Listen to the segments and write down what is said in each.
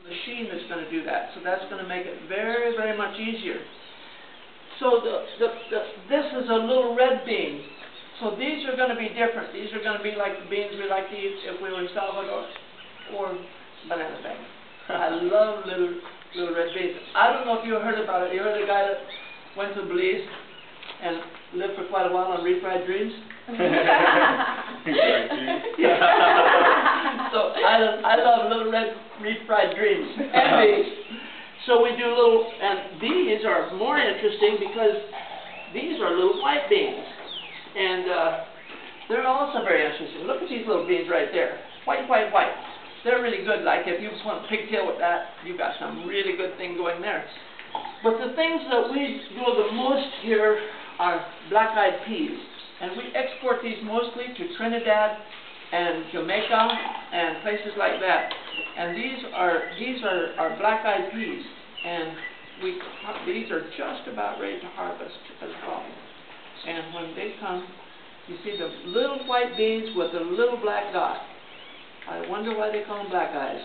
machine that's going to do that. So that's going to make it very, very much easier. So this is a little red bean. So these are going to be different. These are going to be like the beans we like to eat if we were in Salvador or banana bag. I love little red beans. I don't know if you heard about it. You heard a guy that went to Belize and lived for quite a while on refried dreams? Yeah. So I love little red refried dreams and these. So we do little, and these are more interesting because these are little white beans. And they're also very interesting. Look at these little beans right there. White, white, white. They're really good. Like if you just want a pigtail with that, you've got some really good thing going there. But the things that we do the most here are black-eyed peas. And we export these mostly to Trinidad and Jamaica and places like that. And these are black-eyed peas. And these are just about ready to harvest as well. And when they come, you see the little white beans with a little black dot. I wonder why they call them black eyes.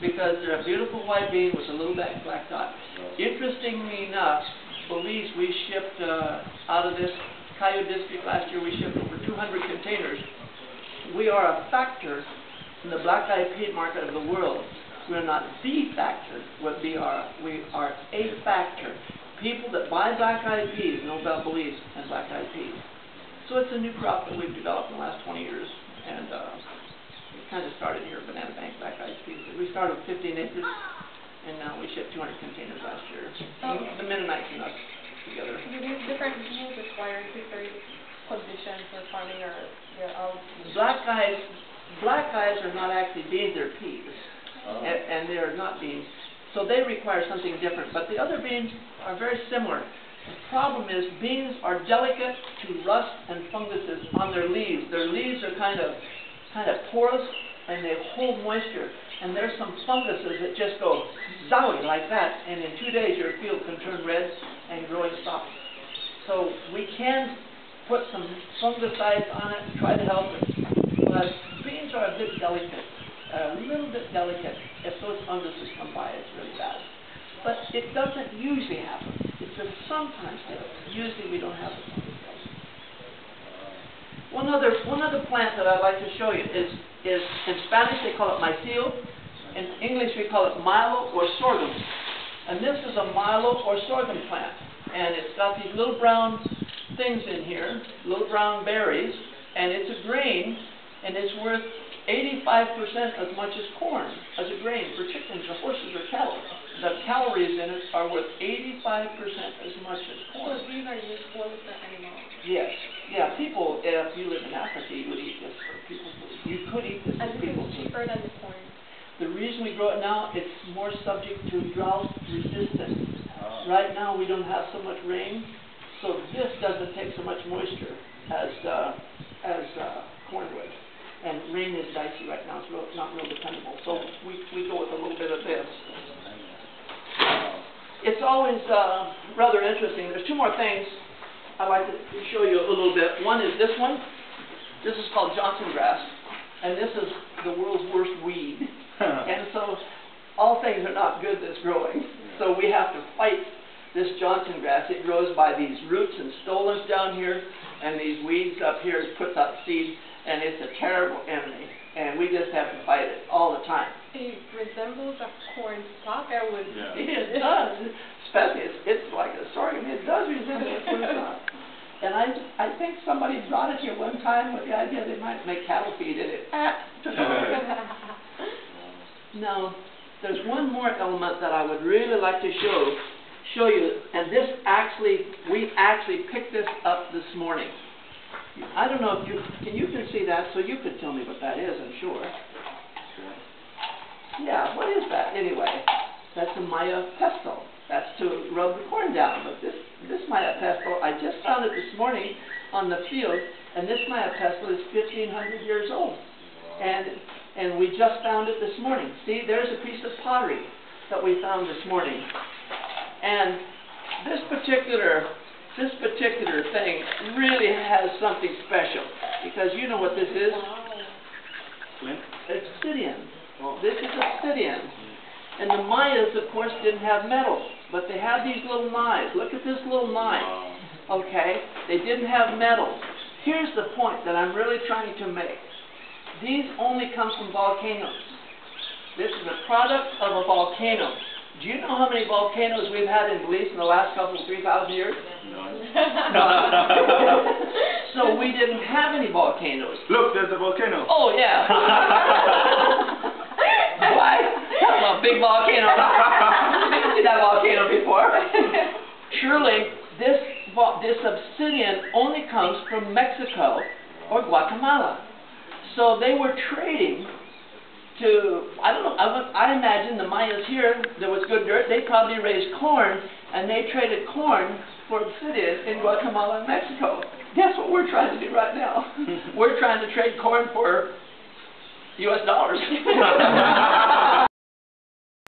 Because they're a beautiful white bean with a little black dot. Interestingly enough, Belize, we shipped out of this Cayo district last year, we shipped over 200 containers. We are a factor in the black-eyed pea market of the world. We're not the factor, we are a factor. People that buy black-eyed peas know about Belize and black-eyed peas. So it's a new crop that we've developed in the last 20 years, and it kind of started here at Banana Bank, black-eyed peas. We started with 15 acres, and now we shipped 200 containers last year. The Mennonites and us together. Do these different beans require different conditions for farming, or they're all beans? Black eyes are not actually beans, they're peas. And they are not beans. So they require something different. But the other beans are very similar. The problem is beans are delicate to rust and funguses on their leaves. Their leaves are kind of porous and they hold moisture. And there's some funguses that just go zowie like that. And in 2 days your field can turn red and growing stops. So we can put some fungicides on it and try to help it. But beans are a bit delicate. A little bit delicate. If those funguses come by, it's really bad. But it doesn't usually happen. It just sometimes does. Usually we don't have the fungicides. One other plant that I'd like to show you is in Spanish they call it mycel. In English we call it milo or sorghum. And this is a milo or sorghum plant. And it's got these little brown things in here, little brown berries, and it's a grain, and it's worth 85% as much as corn, as a grain for chickens or horses or cattle. The calories in it are worth 85% as much as corn. So these are useful for animals? Yes. Yeah, people, if you live in Africa, you would eat this for people food. You could eat this for people food. And this is cheaper than the corn? The reason we grow it now, it's more subject to drought resistance. Right now we don't have so much rain, so this doesn't take so much moisture as corn would. And rain is dicey right now, it's not real dependable. So we go with a little bit of this. It's always rather interesting. There's two more things I'd like to show you a little bit. One is this one. This is called Johnson grass. And this is the world's worst weed. And so all things are not good that's growing. So we have to fight this Johnson grass. It grows by these roots and stolons down here. And these weeds up here, it puts out seed. And it's a terrible enemy, and we just have to fight it all the time. It resembles a corn stalk, I would say. It does, especially it's like a sorghum. It does resemble a corn stalk. And I think somebody brought it here one time with the idea they might make cattle feed in it. Now, there's one more element that I would really like to show you, and we actually picked this up this morning. I don't know if you can see that, so you could tell me what that is, I'm sure. Yeah, what is that anyway? That's a Maya pesto. That's to rub the corn down. But this Maya pesto, I just found it this morning on the field, and this Maya pesto is 1,500 years old. And we just found it this morning. See, there's a piece of pottery that we found this morning. And this particular thing really has something special, because you know what this is? Flint? Obsidian. This is obsidian. And the Mayas, of course, didn't have metals, but they had these little knives. Look at this little knife. Okay? They didn't have metals. Here's the point that I'm really trying to make. These only come from volcanoes. This is a product of a volcano. Do you know how many volcanoes we've had in Belize in the last 3,000 years? So we didn't have any volcanoes. Look, there's a volcano. Oh, yeah. Why? Well, big volcano. Didn't see that volcano before. Surely, this obsidian only comes from Mexico or Guatemala. So they were trading to, I don't know, I imagine the Mayas here, there was good dirt, they probably raised corn, and they traded corn for obsidian in Guatemala and Mexico. Guess what we're trying to do right now? We're trying to trade corn for US dollars.